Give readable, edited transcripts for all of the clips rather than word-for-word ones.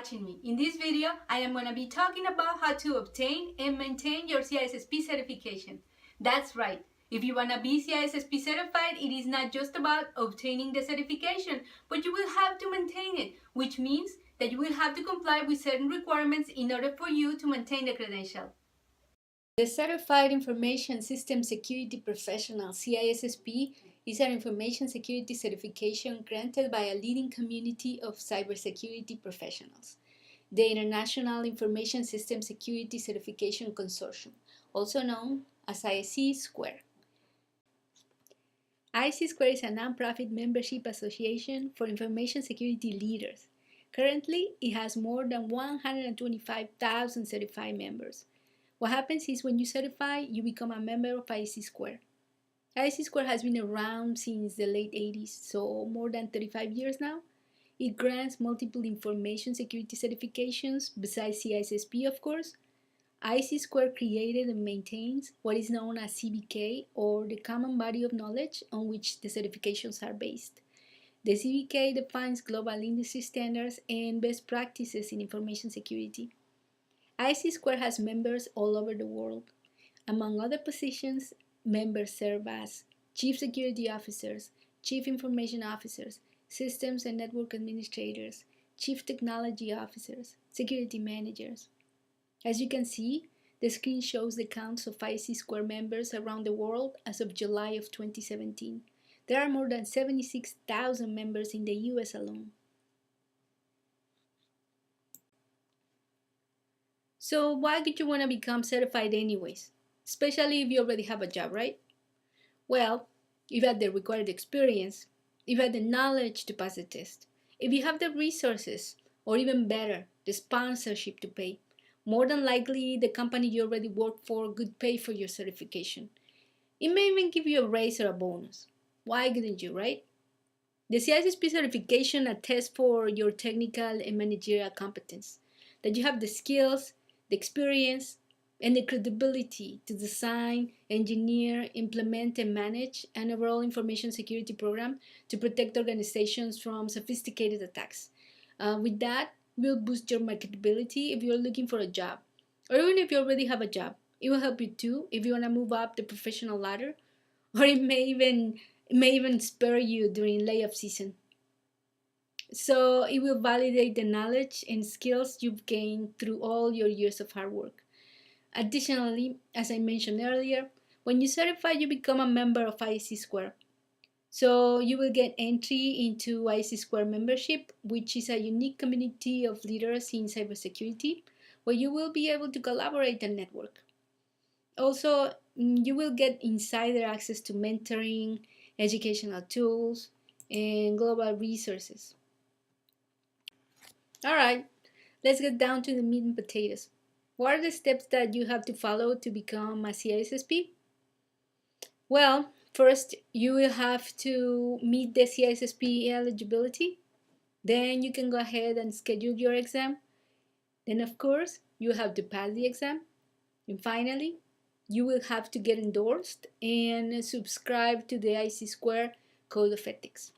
watching me. In this video, I am going to be talking about how to obtain and maintain your Cissp certification. That's right. If you want to be Cissp certified, it is not just about obtaining the certification, but you will have to maintain it, which means that you will have to comply with certain requirements in order for you to maintain the credential. The Certified Information System Security Professional, Cissp, is an information security certification granted by a leading community of cybersecurity professionals, the International Information System Security Certification Consortium, also known as Cissp. Cissp is a nonprofit membership association for information security leaders. Currently, it has more than 125,000 certified members. What happens is when you certify, you become a member of Cissp. Cissp has been around since the late 80s, so more than 35 years now. It grants multiple information security certifications besides Cissp, of course. Cissp created and maintains what is known as CBK, or the common body of knowledge on which the certifications are based. The CBK defines global industry standards and best practices in information security. Cissp has members all over the world. Among other positions, members serve as Chief Security Officers, Chief Information Officers, Systems and Network Administrators, Chief Technology Officers, Security Managers. As you can see, the screen shows the counts of Cissp members around the world as of July of 2017. There are more than 76,000 members in the US alone. So why would you want to become certified anyways? Especially if you already have a job, right? Well, if you have the required experience, if you have the knowledge to pass the test, if you have the resources, or even better, the sponsorship to pay, more than likely the company you already work for could pay for your certification. It may even give you a raise or a bonus. Why wouldn't you, right? The Cissp certification attests for your technical and managerial competence, that you have the skills, the experience, and the credibility to design, engineer, implement, and manage an overall information security program to protect organizations from sophisticated attacks. With that, will boost your marketability if you're looking for a job, or even if you already have a job. It will help you too if you want to move up the professional ladder, or it may even spur you during layoff season. So it will validate the knowledge and skills you've gained through all your years of hard work. Additionally, as I mentioned earlier, when you certify, you become a member of Cissp. So you will get entry into Cissp membership, which is a unique community of leaders in cybersecurity, where you will be able to collaborate and network. Also, you will get insider access to mentoring, educational tools, and global resources. Alright, let's get down to the meat and potatoes. What are the steps that you have to follow to become a Cissp? Well, first you will have to meet the Cissp eligibility. Then you can go ahead and schedule your exam. Then of course, you have to pass the exam. And finally, you will have to get endorsed and subscribe to the Cissp Code of Ethics.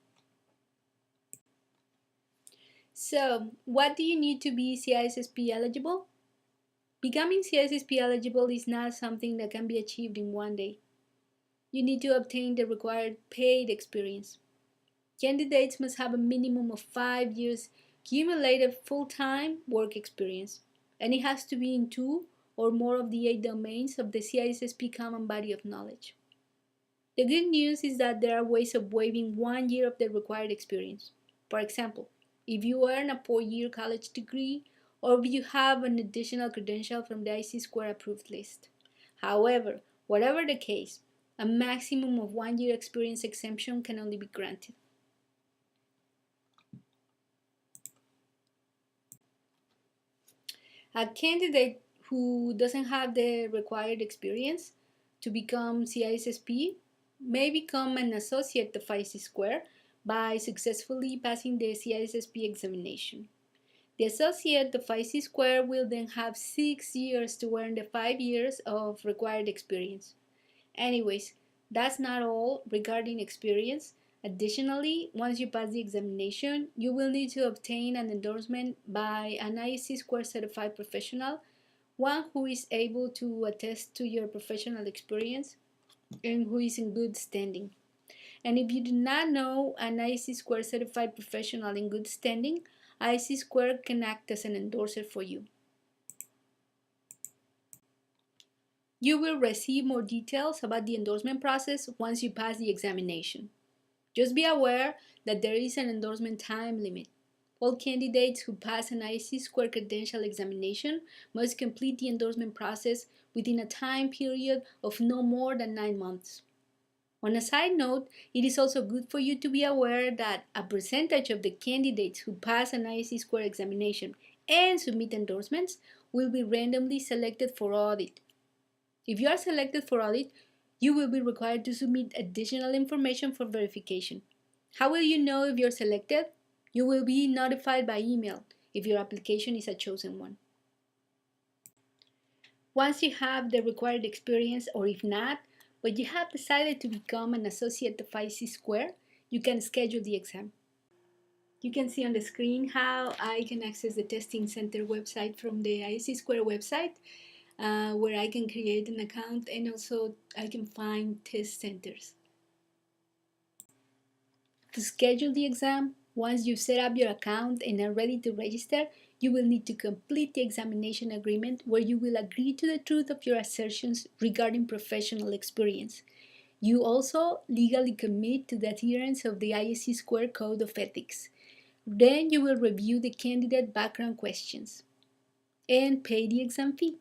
So, what do you need to be Cissp eligible? Becoming Cissp eligible is not something that can be achieved in one day. You need to obtain the required paid experience. Candidates must have a minimum of 5 years cumulative full-time work experience, and it has to be in 2 or more of the 8 domains of the Cissp common body of knowledge. The good news is that there are ways of waiving 1 year of the required experience. For example, if you earn a 4-year college degree, or if you have an additional credential from the Cissp approved list. However, whatever the case, a maximum of 1 year experience exemption can only be granted. A candidate who doesn't have the required experience to become Cissp may become an associate of Cissp by successfully passing the Cissp examination. The associate of Cissp will then have 6 years to earn the 5 years of required experience. Anyways, that's not all regarding experience, Additionally, once you pass the examination, you will need to obtain an endorsement by an Cissp certified professional, one who is able to attest to your professional experience and who is in good standing. And if you do not know an Cissp certified professional in good standing, Cissp can act as an endorser for you. You will receive more details about the endorsement process once you pass the examination. Just be aware that there is an endorsement time limit. All candidates who pass an Cissp credential examination must complete the endorsement process within a time period of no more than 9 months. On a side note, it is also good for you to be aware that a percentage of the candidates who pass an Cissp examination and submit endorsements will be randomly selected for audit. If you are selected for audit, you will be required to submit additional information for verification. How will you know if you're selected? You will be notified by email if your application is a chosen one. Once you have the required experience, or if not, but you have decided to become an associate of Cissp, you can schedule the exam. You can see on the screen how I can access the testing center website from the Cissp website, where I can create an account, and also I can find test centers. To schedule the exam, once you've set up your account and are ready to register, you will need to complete the examination agreement where you will agree to the truth of your assertions regarding professional experience. You also legally commit to the adherence of the Cssp Code of Ethics. Then you will review the candidate background questions and pay the exam fee.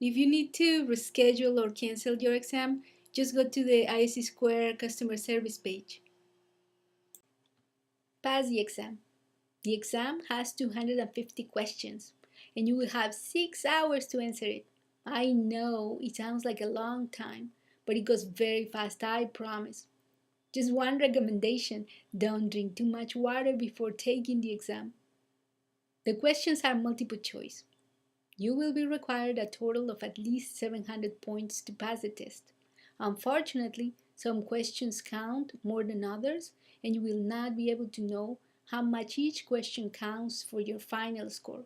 If you need to reschedule or cancel your exam, just go to the Cssp customer service page. Pass the exam. The exam has 250 questions, and you will have 6 hours to answer it. I know it sounds like a long time, but it goes very fast, I promise. Just one recommendation: don't drink too much water before taking the exam. The questions are multiple choice. You will be required a total of at least 700 points to pass the test. Unfortunately, some questions count more than others, and you will not be able to know how much each question counts for your final score.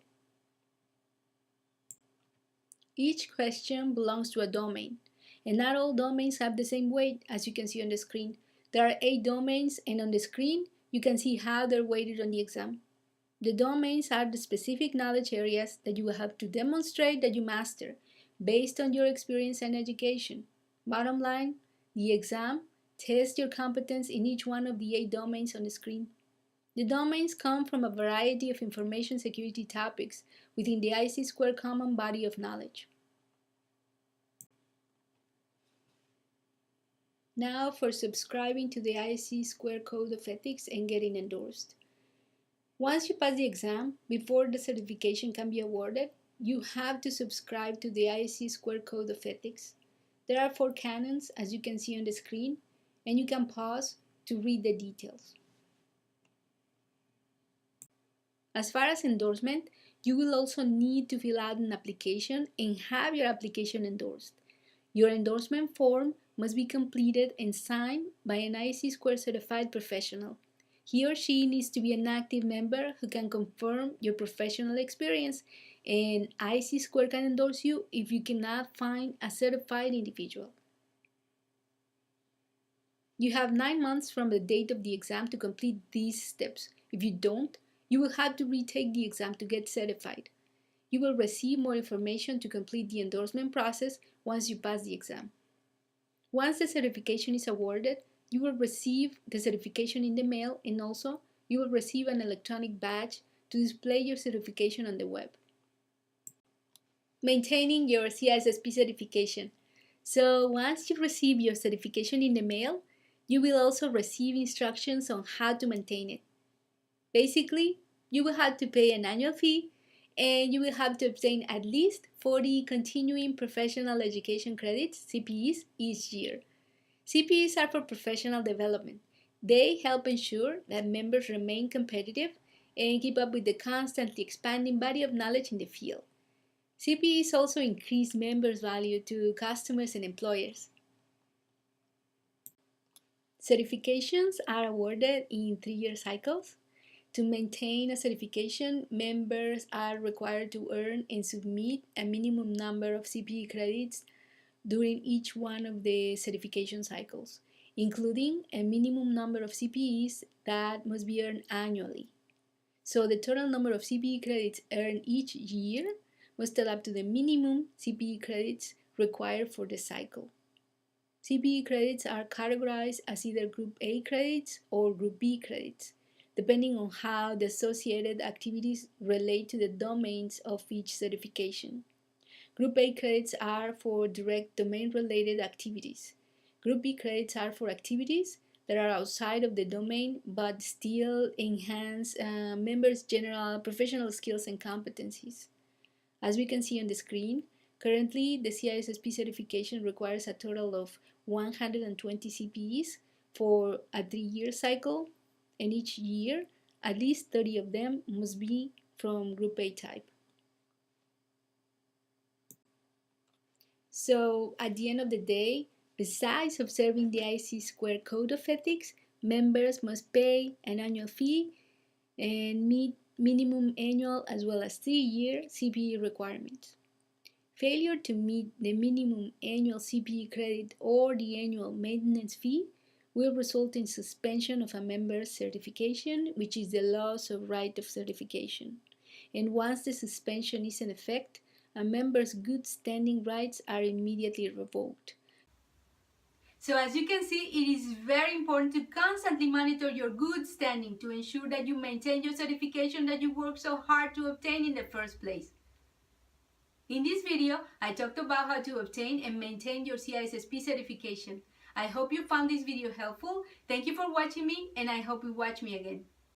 Each question belongs to a domain, and not all domains have the same weight, as you can see on the screen. There are 8 domains, and on the screen you can see how they're weighted on the exam. The domains are the specific knowledge areas that you will have to demonstrate that you master based on your experience and education. Bottom line, the exam tests your competence in each one of the 8 domains on the screen. The domains come from a variety of information security topics within the Cssp common body of knowledge. Now for subscribing to the Cssp Code of Ethics and getting endorsed. Once you pass the exam, before the certification can be awarded, you have to subscribe to the Cssp Code of Ethics. There are 4 canons, as you can see on the screen, and you can pause to read the details. As far as endorsement, you will also need to fill out an application and have your application endorsed. Your endorsement form must be completed and signed by an Cssp certified professional. He or she needs to be an active member who can confirm your professional experience, and Cssp can endorse you if you cannot find a certified individual. You have 9 months from the date of the exam to complete these steps. If you don't, you will have to retake the exam to get certified. You will receive more information to complete the endorsement process once you pass the exam. Once the certification is awarded, you will receive the certification in the mail, and also you will receive an electronic badge to display your certification on the web. Maintaining your Cssp certification. So once you receive your certification in the mail, you will also receive instructions on how to maintain it. Basically, you will have to pay an annual fee, and you will have to obtain at least 40 continuing professional education credits, CPEs, each year. CPEs are for professional development. They help ensure that members remain competitive and keep up with the constantly expanding body of knowledge in the field. CPEs also increase members' value to customers and employers. Certifications are awarded in 3-year cycles. To maintain a certification, members are required to earn and submit a minimum number of CPE credits during each one of the certification cycles, including a minimum number of CPEs that must be earned annually. So the total number of CPE credits earned each year must add up to the minimum CPE credits required for the cycle. CPE credits are categorized as either Group A credits or Group B credits, depending on how the associated activities relate to the domains of each certification. Group A credits are for direct domain-related activities. Group B credits are for activities that are outside of the domain but still enhance members' general professional skills and competencies. As we can see on the screen, currently the Cissp certification requires a total of 120 CPEs for a 3-year cycle, and each year at least 30 of them must be from Group A type. So at the end of the day, besides observing the IC² Code of Ethics, members must pay an annual fee and meet minimum annual as well as 3-year CPE requirements. Failure to meet the minimum annual CPE credit or the annual maintenance fee will result in suspension of a member's certification, which is the loss of right of certification. And once the suspension is in effect, a member's good standing rights are immediately revoked. So as you can see, it is very important to constantly monitor your good standing to ensure that you maintain your certification that you worked so hard to obtain in the first place. In this video, I talked about how to obtain and maintain your Cissp certification. I hope you found this video helpful. Thank you for watching me, and I hope you watch me again.